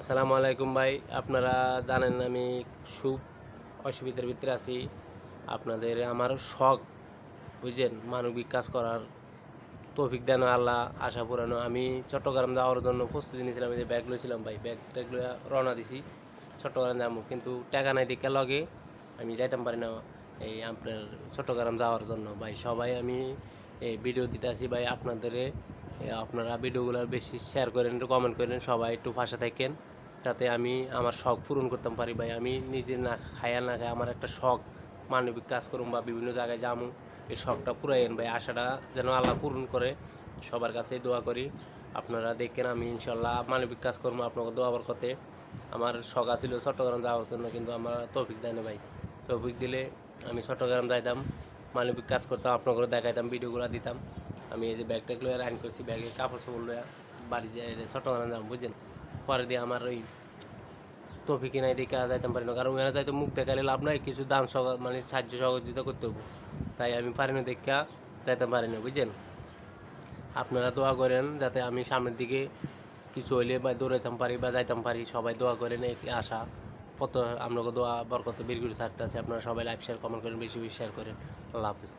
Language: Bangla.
আসসালামু আলাইকুম ভাই। আপনারা জানেন আমি খুব অসুবিধার ভিতরে আছি। আপনাদের আমার শখ বুঝছেন, মানবিক কাজ করার তৌফিক দেন আল্লাহ, আশা পুরানো। আমি চট্টগ্রাম যাওয়ার জন্য প্রস্তুতি নিয়েছিলাম, এই যে ব্যাগ লইছিলাম ভাই, ব্যাগ ট্যাগ লইয়া রওনা দিছি চট্টগ্রাম যাবো, কিন্তু টাকা নাই দিকে লগে আমি যাইতাম পারি না এই আপনার চট্টগ্রাম যাওয়ার জন্য ভাই। সবাই আমি এই ভিডিও দিতে আসি ভাই, আপনারা ভিডিওগুলো বেশি শেয়ার করেন, একটু কমেন্ট করেন, সবাই একটু পাশে থাকেন যাতে আমি আমার শখ পূরণ করতে পারি ভাই। আমি নিজে না খায়া না খায় আমার একটা শখ, মানবিক কাজ করুম বা বিভিন্ন জায়গায় যামু, এই শখটা পুরাইন ভাই। আশাটা যেন আল্লাহ পূরণ করে, সবার কাছেই দোয়া করি। আপনারা দেখেন আমি ইনশাল্লাহ মানবিক কাজ করবো আপনাকে দোয়াবার করতে। আমার শখ আছিল চট্টগ্রাম যাওয়ার জন্য, কিন্তু আমার তৌফিক দেয় না ভাই। তৌফিক দিলে আমি চট্টগ্রাম যাইতাম, মানবিক কাজ করতাম, আপনাকে দেখাইতাম, ভিডিওগুলো দিতাম। আমি এই যে ব্যাগটা লইয়া রান করছি, ব্যাগে কাপড় চোপড় লইয়া বাড়ি যাই চট্টগ্রাম যাম বুঝছেন। পরে দিয়ে আমার ওই তৌফিক নাই দেখে যাইতাম পারি না, কারণ ওখানে যাইতে মুখ দেখালে লাভ নাই, কিছু দান মানে সাহায্য সহযোগিতা করতে হবো, তাই আমি পারি না দেখা যাইতাম পারি না বুঝছেন। আপনারা দোয়া করেন যাতে আমি সামনের দিকে কিছু হইলে বা দৌড়াইতাম পারি বা যাইতাম পারি। সবাই দোয়া করেন, এই আশা কত আপনাকে দোয়া বরকত বীরগুলি ছাড়তে আছে। আপনারা সবাই লাইভ শেয়ার কমেন্ট করেন, বেশি বেশি শেয়ার করেন। আল্লাহ হাফিজ।